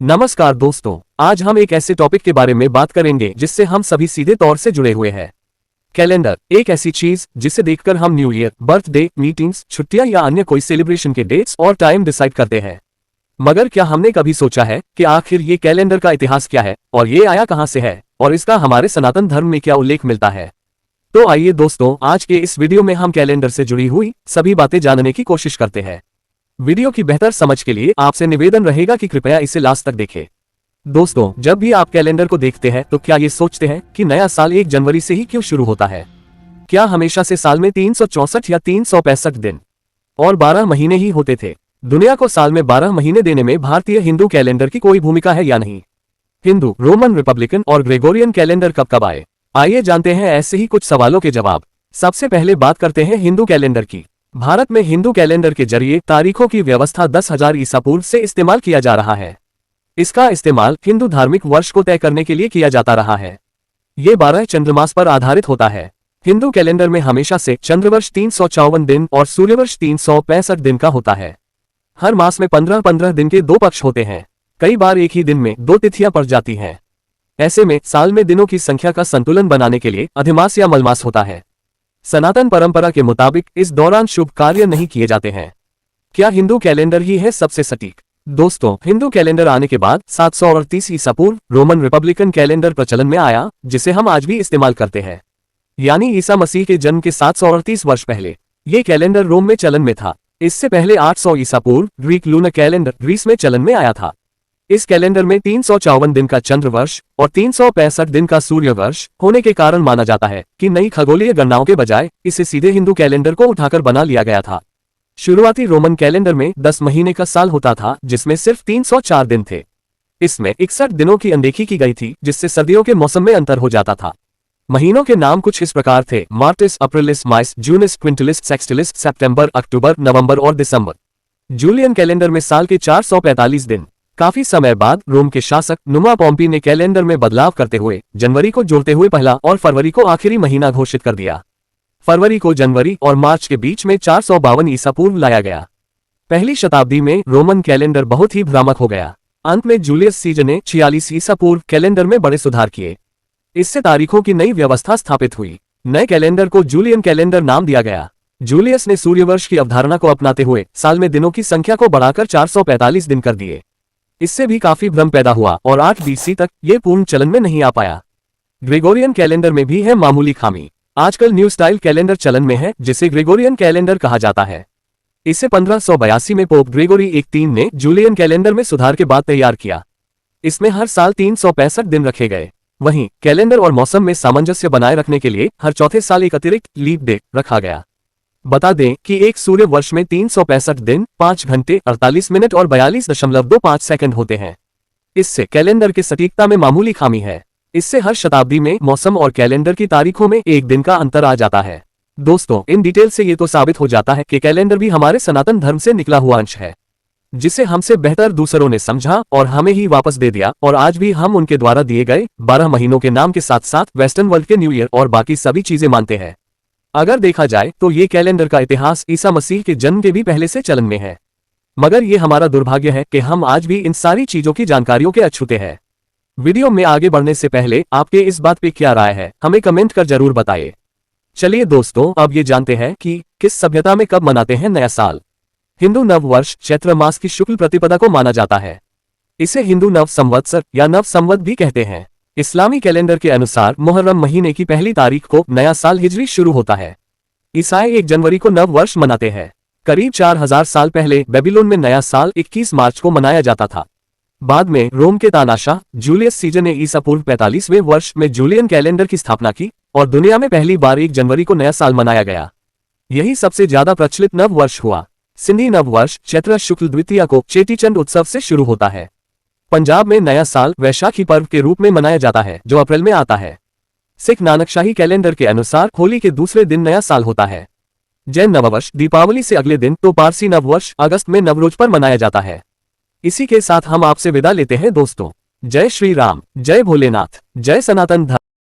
नमस्कार दोस्तों, आज हम एक ऐसे टॉपिक के बारे में बात करेंगे जिससे हम सभी सीधे तौर से जुड़े हुए हैं। कैलेंडर एक ऐसी चीज जिसे देखकर हम न्यू ईयर, बर्थडे, मीटिंग्स, छुट्टियां या अन्य कोई सेलिब्रेशन के डेट्स और टाइम डिसाइड करते हैं। मगर क्या हमने कभी सोचा है कि आखिर ये कैलेंडर का इतिहास क्या है और ये आया कहां से है और इसका हमारे सनातन धर्म में क्या उल्लेख मिलता है। तो आइए दोस्तों, आज के इस वीडियो में हम कैलेंडर से जुड़ी हुई सभी बातें जानने की कोशिश करते हैं। वीडियो की बेहतर समझ के लिए आपसे निवेदन रहेगा कि कृपया इसे लास्ट तक देखें। दोस्तों, जब भी आप कैलेंडर को देखते हैं तो क्या ये सोचते हैं कि नया साल 1 जनवरी से ही क्यों शुरू होता है? क्या हमेशा से साल में 364 या 365 दिन और 12 महीने ही होते थे? दुनिया को साल में 12 महीने देने में भारतीय हिंदू कैलेंडर की कोई भूमिका है या नहीं? हिंदू, रोमन, रिपब्लिकन और ग्रेगोरियन कैलेंडर कब कब आए? आइए जानते हैं ऐसे ही कुछ सवालों के जवाब। सबसे पहले बात करते हैं हिंदू कैलेंडर की। भारत में हिंदू कैलेंडर के जरिए तारीखों की व्यवस्था 10,000 ईसा पूर्व से इस्तेमाल किया जा रहा है। इसका इस्तेमाल हिंदू धार्मिक वर्ष को तय करने के लिए किया जाता रहा है। ये 12 चंद्रमास पर आधारित होता है। हिंदू कैलेंडर में हमेशा से चंद्रवर्ष 354 दिन और सूर्यवर्ष 365 दिन का होता है। हर मास में 15-15 दिन के 2 पक्ष होते हैं। कई बार एक ही दिन में 2 तिथियां पड़ जाती हैं। ऐसे में साल में दिनों की संख्या का संतुलन बनाने के लिए अधिमास या मलमास होता है। सनातन परंपरा के मुताबिक इस दौरान शुभ कार्य नहीं किए जाते हैं। क्या हिंदू कैलेंडर ही है सबसे सटीक? दोस्तों, हिंदू कैलेंडर आने के बाद 738 ईसा पूर्व रोमन रिपब्लिकन कैलेंडर प्रचलन में आया, जिसे हम आज भी इस्तेमाल करते हैं। यानी ईसा मसीह के जन्म के 738 वर्ष पहले ये कैलेंडर रोम में चलन में था। इससे पहले 800 ईसा पूर्व ग्रीक लूनर कैलेंडर ग्रीस में चलन में आया था। इस कैलेंडर में 354 दिन का चंद्रवर्ष और 365 दिन का सूर्यवर्ष होने के कारण माना जाता है कि नई खगोलीय गणनाओं के बजाय इसे सीधे हिंदू कैलेंडर को उठाकर बना लिया गया था। शुरुआती रोमन कैलेंडर में 10 महीने का साल होता था, जिसमें सिर्फ 304 दिन थे। इसमें 61 दिनों की अनदेखी की गई थी, जिससे सर्दियों के मौसम में अंतर हो जाता था। महीनों के नाम कुछ इस प्रकार थे: मार्टिस, अप्रैलिस, माइस, जूनिस, क्विंटिलिस, सेक्सटिलिस, सितंबर, अक्टूबर, नवंबर और दिसंबर। जूलियन कैलेंडर में साल के 445 दिन। काफी समय बाद रोम के शासक नुमा पॉम्पी ने कैलेंडर में बदलाव करते हुए जनवरी को जोड़ते हुए पहला और फरवरी को आखिरी महीना घोषित कर दिया। फरवरी को जनवरी और मार्च के बीच में 452 ईसा पूर्व लाया गया। पहली शताब्दी में रोमन कैलेंडर बहुत ही भ्रामक हो गया। अंत में जूलियस सीजर ने 46 ईसा पूर्व कैलेंडर में बड़े सुधार किए। इससे तारीखों की नई व्यवस्था स्थापित हुई। नए कैलेंडर को जूलियन कैलेंडर नाम दिया गया। जूलियस ने सूर्यवर्ष की अवधारणा को अपनाते हुए साल में दिनों की संख्या को बढ़ाकर 445 दिन कर दिए। इससे भी काफी भ्रम पैदा हुआ और 8 BC तक ये पूर्ण चलन में नहीं आ पाया। ग्रेगोरियन कैलेंडर में भी है मामूली खामी। आजकल न्यू स्टाइल कैलेंडर चलन में है, जिसे ग्रेगोरियन कैलेंडर कहा जाता है। इसे 1582 में पोप ग्रेगोरी 13 ने जूलियन कैलेंडर में सुधार के बाद तैयार किया। इसमें हर साल 365 दिन रखे गए। वहीं कैलेंडर और मौसम में सामंजस्य बनाए रखने के लिए हर चौथे साल एक अतिरिक्त लीप डे रखा गया। बता दें कि एक सूर्य वर्ष में 365 दिन, 5 घंटे, 48 मिनट और 42.25 सेकंड होते हैं। इससे कैलेंडर की सटीकता में मामूली खामी है। इससे हर शताब्दी में मौसम और कैलेंडर की तारीखों में एक दिन का अंतर आ जाता है। दोस्तों, इन डिटेल से ये तो साबित हो जाता है कि कैलेंडर भी हमारे सनातन धर्म से निकला हुआ अंश है, जिसे हमसे बेहतर दूसरों ने समझा और हमें ही वापस दे दिया। और आज भी हम उनके द्वारा दिए गए 12 महीनों के नाम के साथ साथ वेस्टर्न वर्ल्ड के न्यू ईयर और बाकी सभी चीजें मानते हैं। अगर देखा जाए तो ये कैलेंडर का इतिहास ईसा मसीह के जन्म के भी पहले से चलन में है। मगर ये हमारा दुर्भाग्य है कि हम आज भी इन सारी चीजों की जानकारियों के अछूते हैं। वीडियो में आगे बढ़ने से पहले आपके इस बात पे क्या राय है, हमें कमेंट कर जरूर बताइए। चलिए दोस्तों, अब ये जानते हैं कि किस सभ्यता में कब मनाते हैं नया साल। हिंदू नव वर्ष चैत्र मास की शुक्ल प्रतिपदा को माना जाता है। इसे हिंदू नव संवत्सर या नव संवत भी कहते हैं। इस्लामी कैलेंडर के अनुसार मुहर्रम महीने की पहली तारीख को नया साल हिजरी शुरू होता है। ईसाई 1 जनवरी को नव वर्ष मनाते हैं। करीब 4000 साल पहले बेबीलोन में नया साल 21 मार्च को मनाया जाता था। बाद में रोम के तानाशाह जूलियस सीजर ने ईसा पूर्व 45वें वर्ष में जूलियन कैलेंडर की स्थापना की और दुनिया में पहली बार 1 जनवरी को नया साल मनाया गया। यही सबसे ज्यादा प्रचलित नव वर्ष हुआ। सिंधी नव वर्ष चैत्र शुक्ल द्वितीया को चेटीचंड उत्सव से शुरू होता है। पंजाब में नया साल वैशाखी पर्व के रूप में मनाया जाता है, जो अप्रैल में आता है। सिख नानकशाही कैलेंडर के अनुसार होली के दूसरे दिन नया साल होता है। जैन नववर्ष दीपावली से अगले दिन, तो पारसी नववर्ष अगस्त में नवरोज पर मनाया जाता है। इसी के साथ हम आपसे विदा लेते हैं दोस्तों। जय श्री राम, जय भोलेनाथ, जय सनातन धर्म।